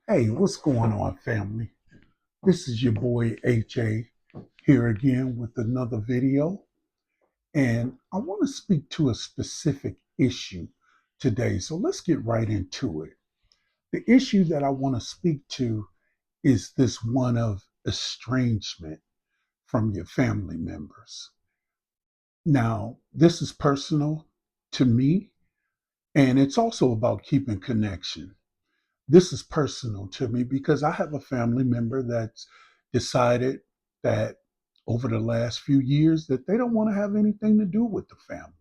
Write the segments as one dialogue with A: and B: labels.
A: Hey, what's going on, family? This is your boy AJ here again with another video. And I want to speak to a specific issue today. So let's get right into it. The issue that I want to speak to is this one of estrangement from your family members. Now, this is personal to me, and it's also about keeping connection. This is personal to me because I have a family member that's decided that over the last few years that they don't want to have anything to do with the family.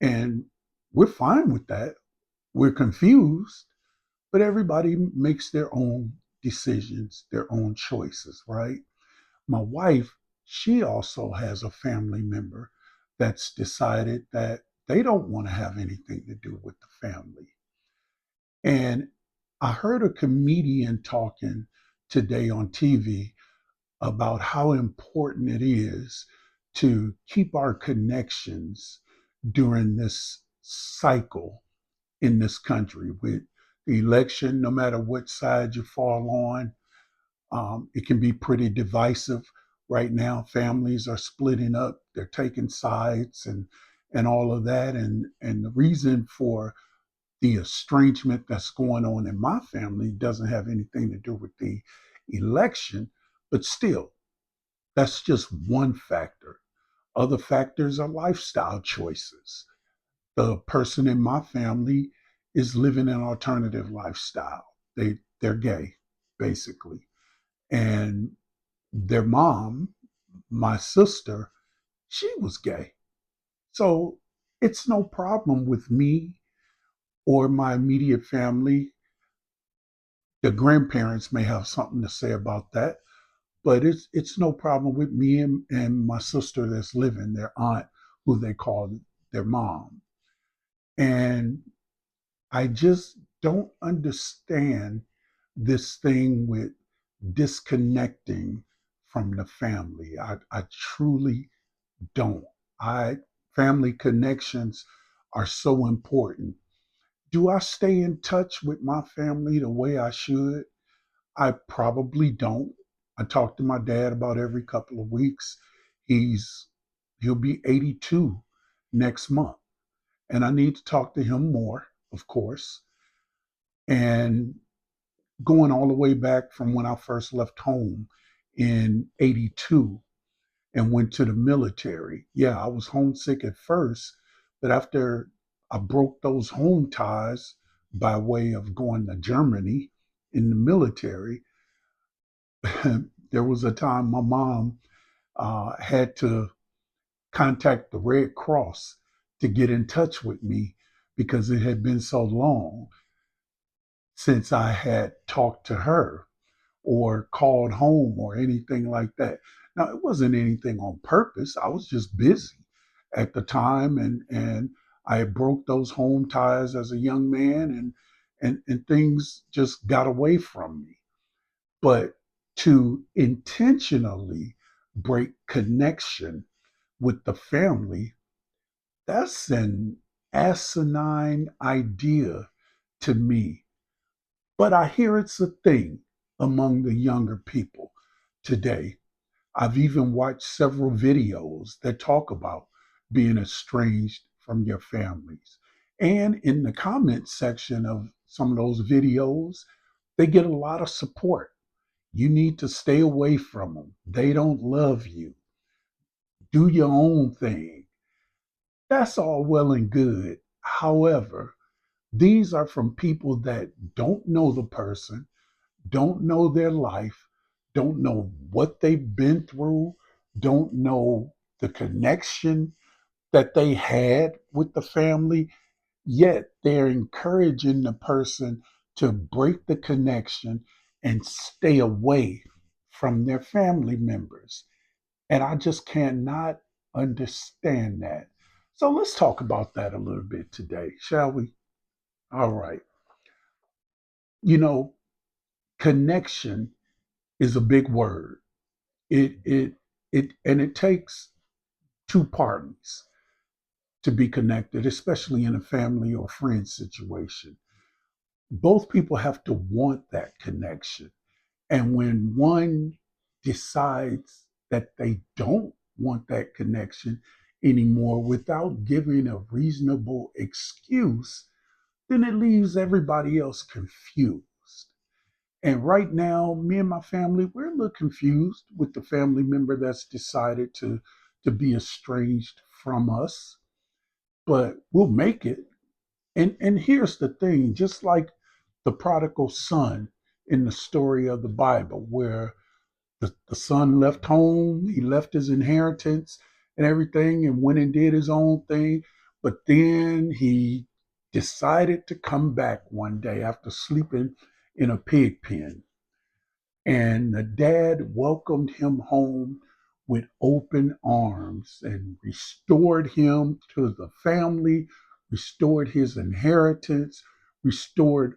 A: And we're fine with that. We're confused, but everybody makes their own decisions, their own choices, right? My wife, she also has a family member that's decided that they don't want to have anything to do with the family. And I heard a comedian talking today on TV about how important it is to keep our connections during this cycle in this country with the election, no matter what side you fall on. It can be pretty divisive right now. Families are splitting up, they're taking sides and all of that. And the reason for the estrangement that's going on in my family doesn't have anything to do with the election, but still, that's just one factor. Other factors are lifestyle choices. The person in my family is living an alternative lifestyle. They're gay, basically. And their mom, my sister, she was gay. So it's no problem with me or my immediate family. The grandparents may have something to say about that, but it's no problem with me and my sister that's living, their aunt, who they call their mom. And I just don't understand this thing with disconnecting from the family. I truly don't. I Family connections are so important. Do I stay in touch with my family the way I should? I probably don't. I talk to my dad about every couple of weeks. He's he'll be 82 next month, and I need to talk to him more, of course. And going all the way back from when I first left home in 82 and went to the military. Yeah, I was homesick at first, but after I broke those home ties by way of going to Germany in the military, there was a time my mom had to contact the Red Cross to get in touch with me because it had been so long since I had talked to her or called home or anything like that. Now, it wasn't anything on purpose. I was just busy at the time, and I broke those home ties as a young man, and things just got away from me. But to intentionally break connection with the family, that's an asinine idea to me. But I hear it's a thing among the younger people today. I've even watched several videos that talk about being estranged from your families. And in the comment section of some of those videos, they get a lot of support. You need to stay away from them. They don't love you. Do your own thing. That's all well and good. However, these are from people that don't know the person, don't know their life, don't know what they've been through, don't know the connection that they had with the family, yet they're encouraging the person to break the connection and stay away from their family members. And I just cannot understand that. So let's talk about that a little bit today, shall we? All right. You know, connection is a big word. It takes two parties to be connected, especially in a family or friend situation. both people have to want that connection. And when one decides that they don't want that connection anymore without giving a reasonable excuse, then it leaves everybody else confused. And right now, me and my family, we're a little confused with the family member that's decided to be estranged from us, but we'll make it. And here's the thing, just like the prodigal son in the story of the Bible, where the son left home, he left his inheritance and everything and went and did his own thing. But then he decided to come back one day after sleeping in a pig pen. And the dad welcomed him home with open arms and restored him to the family, restored his inheritance, restored,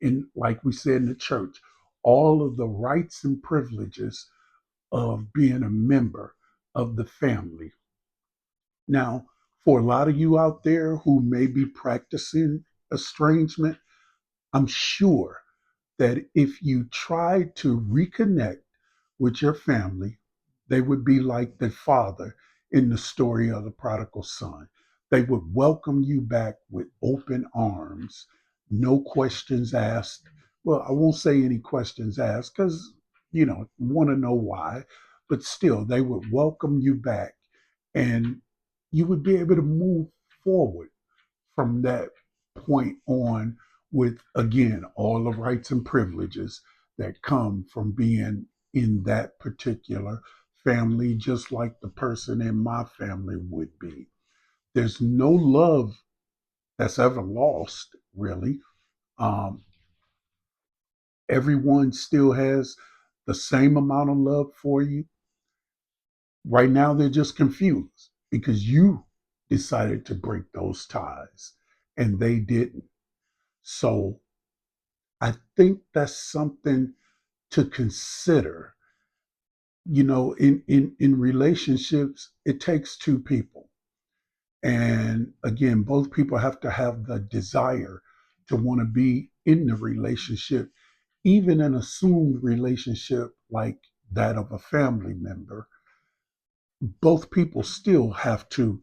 A: in like we said in the church, all of the rights and privileges of being a member of the family. Now, for a lot of you out there who may be practicing estrangement, I'm sure that if you tried to reconnect with your family, they would be like the father in the story of the prodigal son. They would welcome you back with open arms, no questions asked. Well, I won't say any questions asked because, want to know why, but still, they would welcome you back and you would be able to move forward from that point on with, again, all the rights and privileges that come from being in that particular family, just like the person in my family would be. There's no love that's ever lost, really. Um, Everyone still has the same amount of love for you. Right now, they're just confused because you decided to break those ties and they didn't. So I think that's something to consider. In relationships, it takes two people. And again, both people have to have the desire to want to be in the relationship, even an assumed relationship like that of a family member. Both people still have to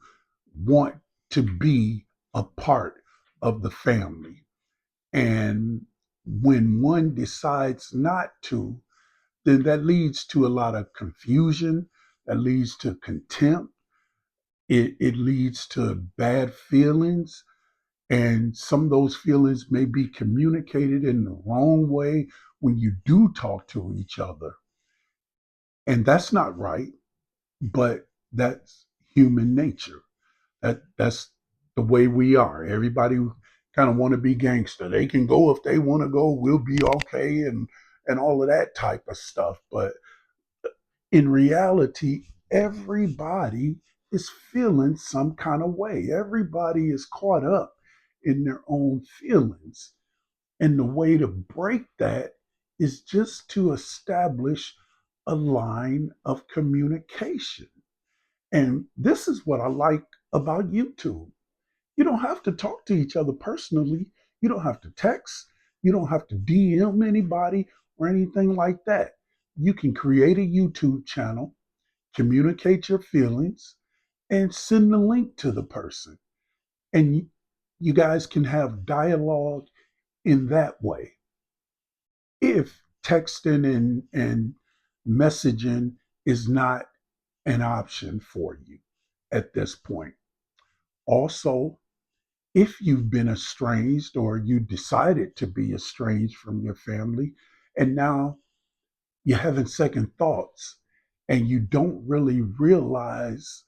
A: want to be a part of the family. And when one decides not to, then that leads to a lot of confusion, that leads to contempt, it leads to bad feelings. And some of those feelings may be communicated in the wrong way when you do talk to each other. And that's not right, but that's human nature. That's the way we are. Everybody kind of want to be gangster. They can go if they want to go. We'll be okay, and all of that type of stuff. But in reality, everybody is feeling some kind of way. Everybody is caught up in their own feelings. And the way to break that is just to establish a line of communication. And this is what I like about YouTube. You don't have to talk to each other personally. You don't have to text. You don't have to DM anybody or anything like that. You can create a YouTube channel, communicate your feelings, and send the link to the person. And you guys can have dialogue in that way. If texting and messaging is not an option for you at this point. Also, if you've been estranged or you decided to be estranged from your family, and now you're having second thoughts and you don't really realize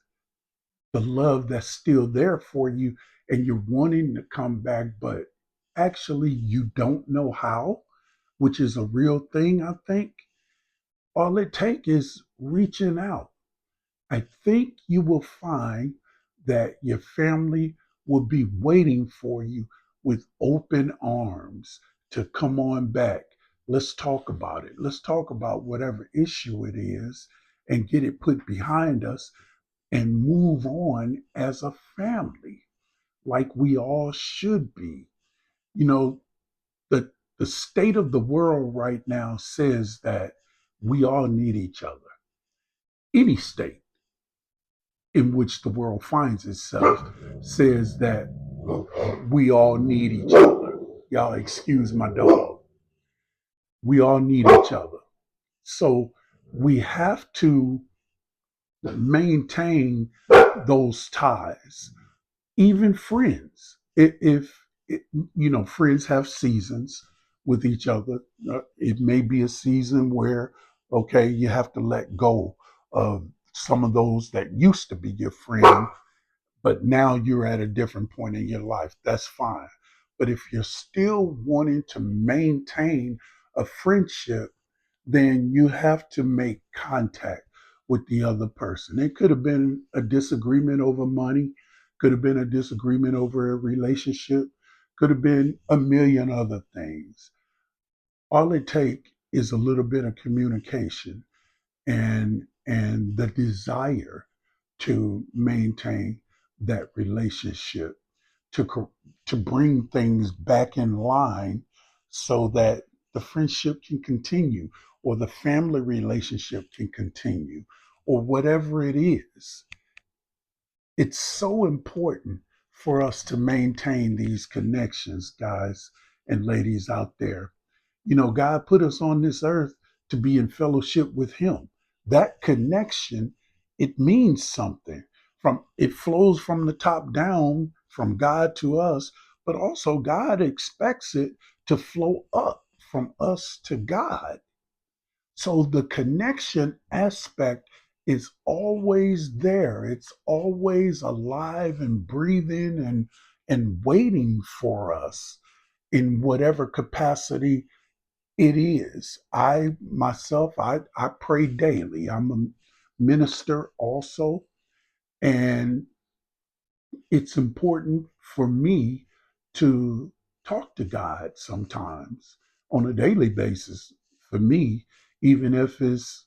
A: the love that's still there for you and you're wanting to come back, but actually you don't know how, which is a real thing, I think. All it takes is reaching out. I think you will find that your family will be waiting for you with open arms to come on back. Let's talk about it. Let's talk about whatever issue it is and get it put behind us and move on as a family like we all should be. You know, the The state of the world right now says that we all need each other. Any state in which the world finds itself says that we all need each other. Y'all excuse my dog. We all need each other. So we have to maintain those ties, even friends. If friends have seasons with each other, it may be a season where, okay, you have to let go of some of those that used to be your friend, but now you're at a different point in your life. That's fine. But if you're still wanting to maintain a friendship, then you have to make contact with the other person. It could have been a disagreement over money, could have been a disagreement over a relationship, could have been a million other things. All it takes is a little bit of communication and the desire to maintain that relationship, to bring things back in line so that the friendship can continue, or the family relationship can continue, or whatever it is. It's so important for us to maintain these connections, guys and ladies out there. God put us on this earth to be in fellowship with Him. That connection, it means something. It flows from the top down, from God to us, but also God expects it to flow up from us to God. So the connection aspect is always there. It's always alive and breathing and waiting for us in whatever capacity it is. I myself, I pray daily. I'm a minister also, and it's important for me to talk to God sometimes on a daily basis. For me, even if it's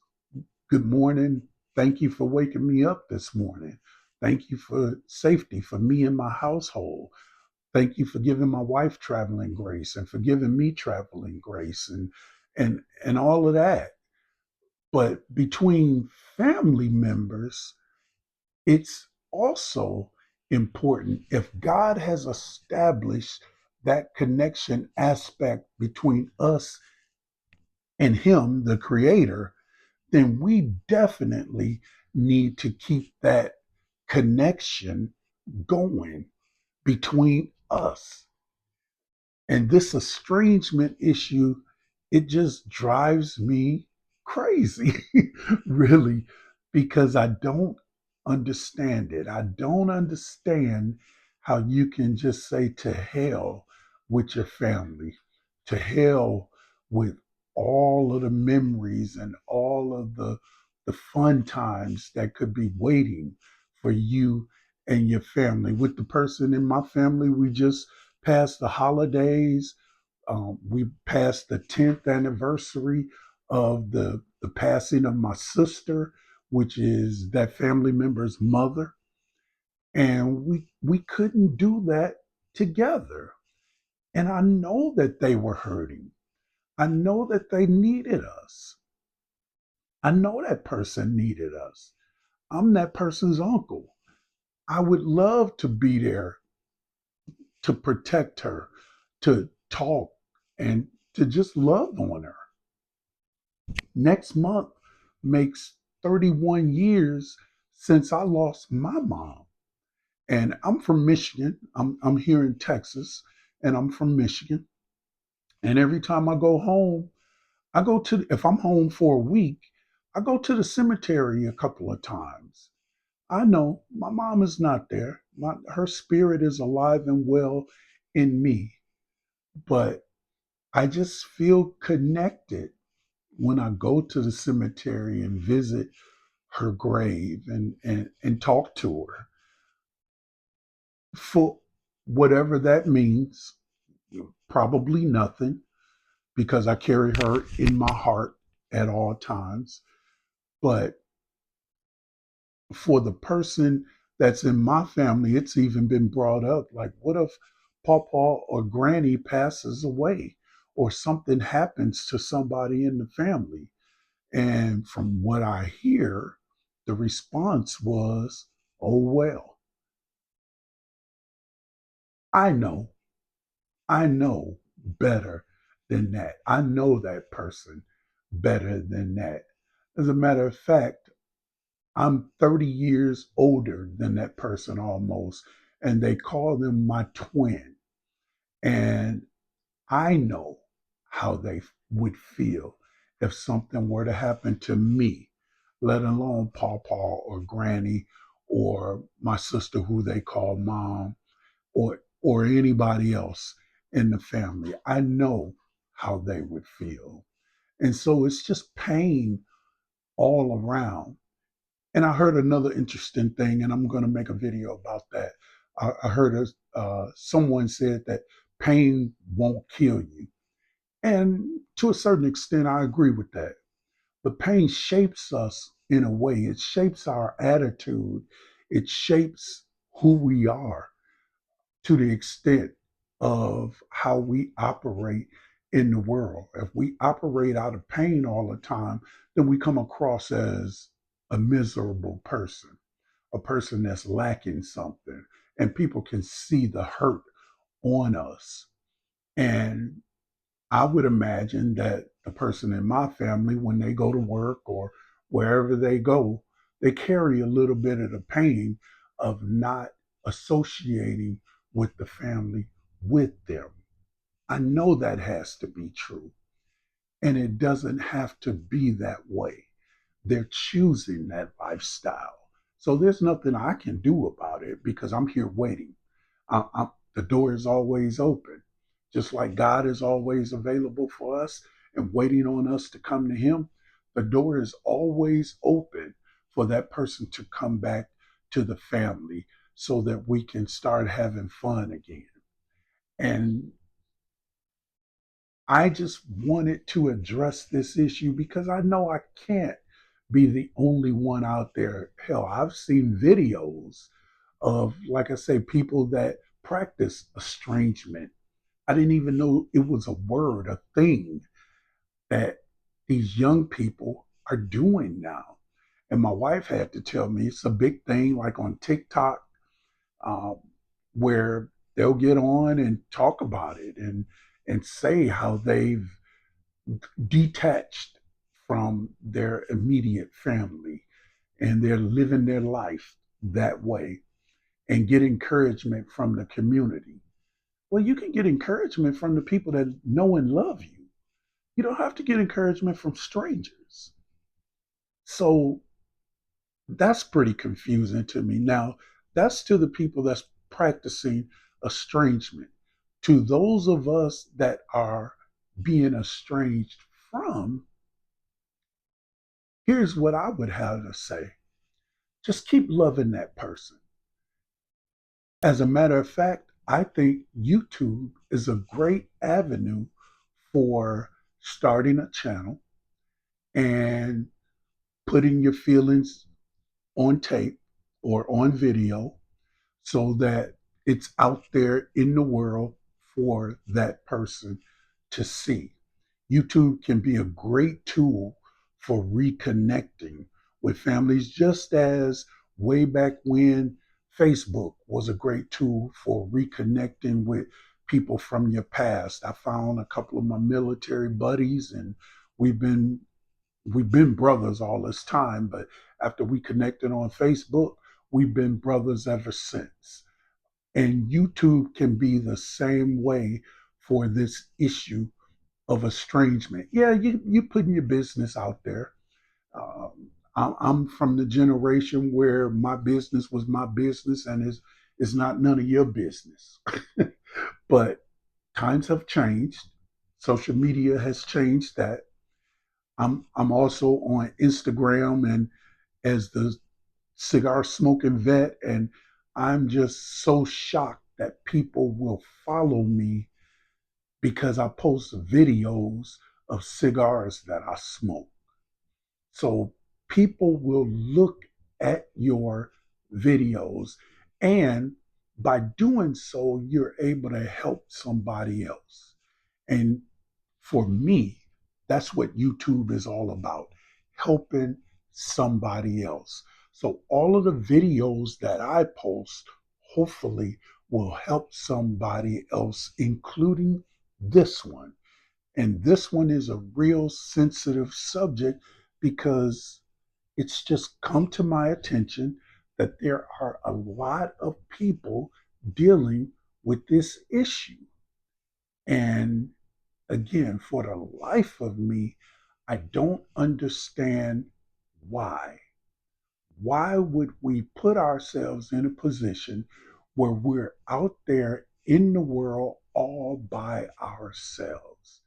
A: good morning, thank you for waking me up this morning. Thank you for safety for me and my household. Thank you for giving my wife traveling grace and for giving me traveling grace and all of that. But between family members, it's also important, if God has established that connection aspect between us and Him, the Creator, then we definitely need to keep that connection going between us. And this estrangement issue, it just drives me crazy, really, because I don't understand it. I don't understand how you can just say to hell with your family, to hell with all of the memories and all of the fun times that could be waiting for you and your family. With the person in my family, we just passed the holidays. We passed the 10th anniversary of the passing of my sister, which is that family member's mother. And we couldn't do that together. And I know that they were hurting. I know that they needed us. I know that person needed us. I'm that person's uncle. I would love to be there to protect her, to talk, and to just love on her. Next month makes 31 years since I lost my mom. And I'm from Michigan. I'm here in Texas, and I'm from Michigan. And every time I go home, if I'm home for a week, I go to the cemetery a couple of times. I know my mom is not there. Her spirit is alive and well in me, but I just feel connected when I go to the cemetery and visit her grave and talk to her for whatever that means. Probably nothing, because I carry her in my heart at all times. But for the person that's in my family, it's even been brought up like, what if Papa or Granny passes away? or something happens to somebody in the family. And from what I hear, the response was, oh, well, I know, I know better than that. I know that person better than that. As a matter of fact, I'm 30 years older than that person almost, and they call them my twin. And I know how they would feel if something were to happen to me, let alone Pawpaw or Granny or my sister, who they call Mom, or anybody else in the family. I know how they would feel. And so it's just pain all around. And I heard another interesting thing, and I'm going to make a video about that. I heard someone said that pain won't kill you. And to a certain extent, I agree with that. But pain shapes us in a way, it shapes our attitude, it shapes who we are to the extent of how we operate in the world. If we operate out of pain all the time, then we come across as a miserable person, a person that's lacking something, and people can see the hurt on us. And I would imagine that the person in my family, when they go to work or wherever they go, they carry a little bit of the pain of not associating with the family with them. I know that has to be true. And it doesn't have to be that way. They're choosing that lifestyle. So there's nothing I can do about it because I'm here waiting. The door is always open, just like God is always available for us and waiting on us to come to Him. The door is always open for that person to come back to the family so that we can start having fun again. And I just wanted to address this issue because I know I can't be the only one out there. Hell, I've seen videos of, like I say, people that practice estrangement. I didn't even know it was a word, a thing that these young people are doing now. And my wife had to tell me it's a big thing, like on TikTok, um, where they'll get on and talk about it and say how they've detached from their immediate family and they're living their life that way and get encouragement from the community. Well, you can get encouragement from the people that know and love you. You don't have to get encouragement from strangers. So that's pretty confusing to me. Now, that's to the people that's practicing estrangement. To those of us that are being estranged from, here's what I would have to say: just keep loving that person. As a matter of fact, I think YouTube is a great avenue for starting a channel and putting your feelings on tape or on video so that it's out there in the world for that person to see. YouTube can be a great tool for reconnecting with families, just as way back when Facebook was a great tool for reconnecting with people from your past. I found a couple of my military buddies, and we've been we've been brothers all this time, but after we connected on Facebook, we've been brothers ever since. And YouTube can be the same way for this issue of estrangement. Yeah, you putting your business out there. I'm from the generation where my business was my business and is not none of your business. But times have changed. Social media has changed that. I'm also on Instagram and as the cigar smoking vet, and I'm just so shocked that people will follow me because I post videos of cigars that I smoke. So people will look at your videos, and by doing so, you're able to help somebody else. And For me, that's what YouTube is all about, helping somebody else. So all of the videos that I post hopefully will help somebody else, including this one. And this one is a real sensitive subject because it's just come to my attention that there are a lot of people dealing with this issue. And again, for the life of me, I don't understand why. Why would we put ourselves in a position where we're out there in the world all by ourselves?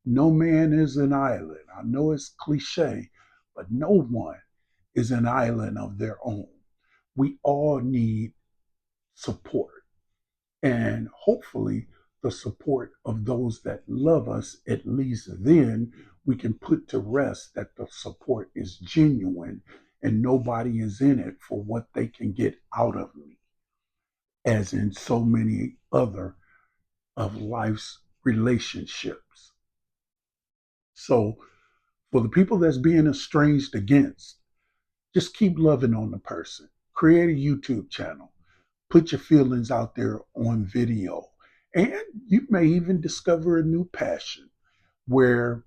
A: No man is an island. I know it's cliche, but no one is an island of their own. We all need support, and hopefully the support of those that love us. At least then we can put to rest that the support is genuine and nobody is in it for what they can get out of me, as in so many other of life's relationships. So for the people that's being estranged against, just keep loving on the person. Create a YouTube channel. Put your feelings out there on video. And you may even discover a new passion where,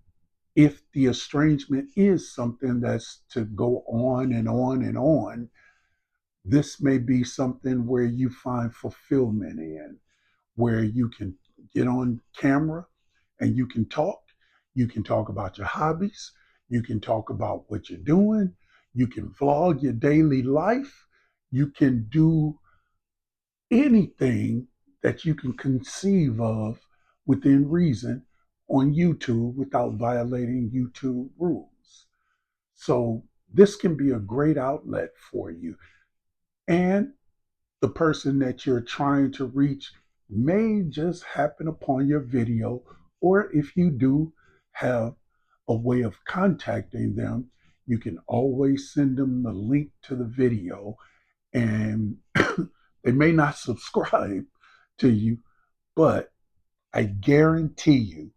A: if the estrangement is something that's to go on and on and on, this may be something where you find fulfillment in, where you can get on camera and you can talk. You can talk about your hobbies. You can talk about what you're doing. You can vlog your daily life. You can do anything that you can conceive of within reason on YouTube without violating YouTube rules. So this can be a great outlet for you. And the person that you're trying to reach may just happen upon your video, or if you do have a way of contacting them, you can always send them the link to the video, and they may not subscribe to you, but I guarantee you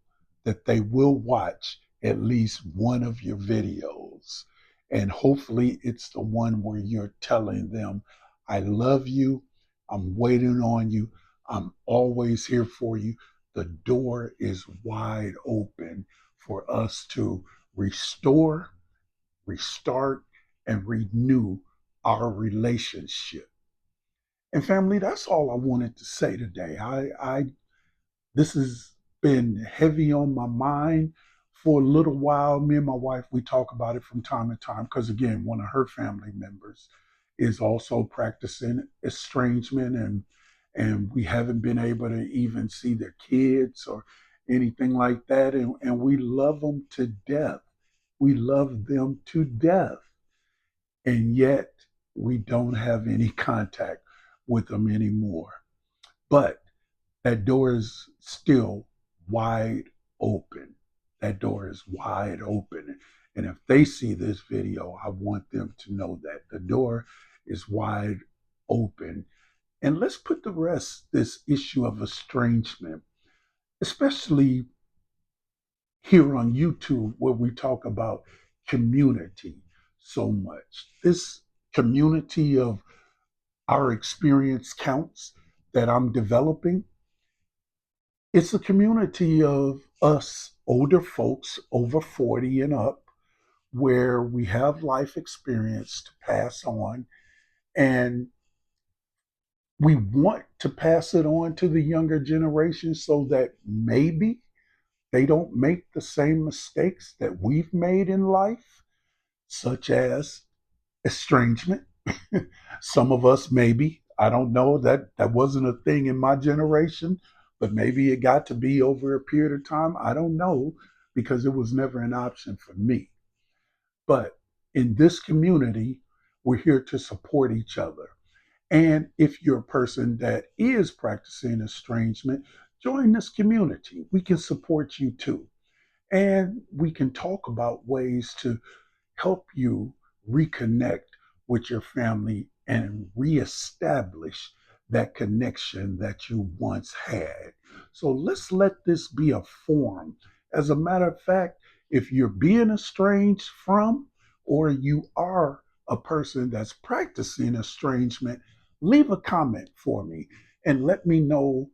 A: that they will watch at least one of your videos. And hopefully, it's the one where you're telling them, I love you. I'm waiting on you. I'm always here for you. The door is wide open for us to restore, restart, and renew our relationship. And family, that's all I wanted to say today. I This has been heavy on my mind for a little while. Me and my wife, we talk about it from time to time because, again, one of her family members is also practicing estrangement, and we haven't been able to even see their kids or anything like that. And we love them to death. We love them to death. And yet we don't have any contact with them anymore. But that door is still wide open. That door is wide open. And if they see this video, I want them to know that the door is wide open. And let's put to rest this issue of estrangement, especially here on YouTube, where we talk about community so much. This community of our experience counts that I'm developing, it's a community of us older folks over 40 and up, where we have life experience to pass on, and we want to pass it on to the younger generation so that maybe they don't make the same mistakes that we've made in life, such as estrangement. Some of us, maybe, I don't know, that wasn't a thing in my generation, but maybe it got to be over a period of time. I don't know, because it was never an option for me. But in this community, we're here to support each other. And if you're a person that is practicing estrangement, join this community. We can support you too. And we can talk about ways to help you reconnect with your family and reestablish that connection that you once had. So let's let this be a forum As a matter of fact, if you're being estranged from, or you are a person that's practicing estrangement, leave a comment for me and let me know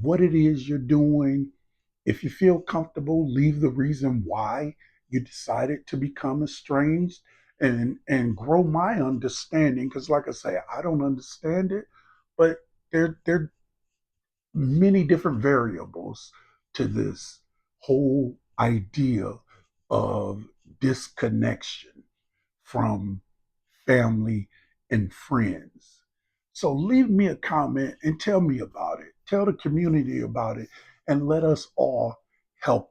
A: what it is you're doing. If you feel comfortable, leave the reason why you decided to become estranged, and grow my understanding, because like I say, I don't understand it, but there are many different variables to this whole idea of disconnection from family and friends. So leave me a comment and tell me about it. Tell the community about it, and let us all help.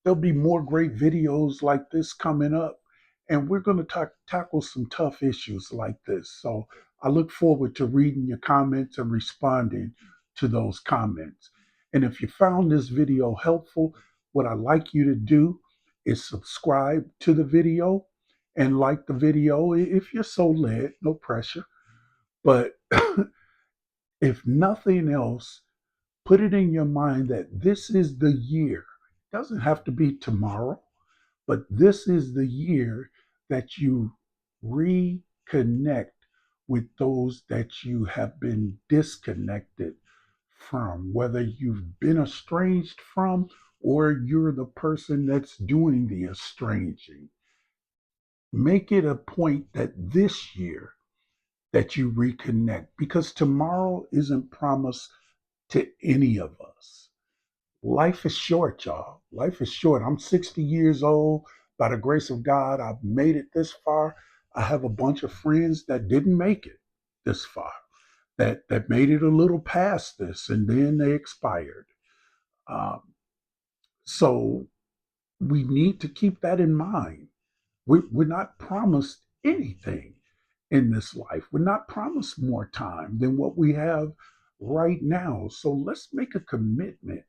A: There'll be more great videos like this coming up, and we're going to tackle some tough issues like this. So I look forward to reading your comments and responding to those comments. And if you found this video helpful, what I'd like you to do is subscribe to the video and like the video if you're so led, no pressure. But if nothing else, put it in your mind that this is the year. It doesn't have to be tomorrow, but this is the year that you reconnect with those that you have been disconnected from, whether you've been estranged from or you're the person that's doing the estranging. Make it a point that this year that you reconnect, because tomorrow isn't promised to any of us. Life is short, y'all. Life is short. I'm 60 years old. By the grace of God, I've made it this far. I have a bunch of friends that didn't make it this far, that made it a little past this, and then they expired. Um, so we need to keep that in mind. We're not promised anything in this life. We're not promised more time than what we have right now. So let's make a commitment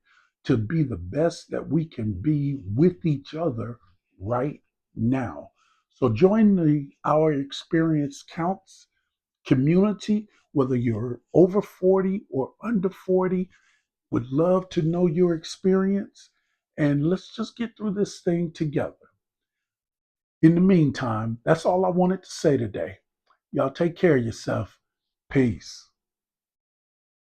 A: to be the best that we can be with each other right now. So join the Our Experience Counts community, whether you're over 40 or under 40. Would love to know your experience, and let's just get through this thing together. In the meantime, that's all I wanted to say today. Y'all take care of yourself. Peace.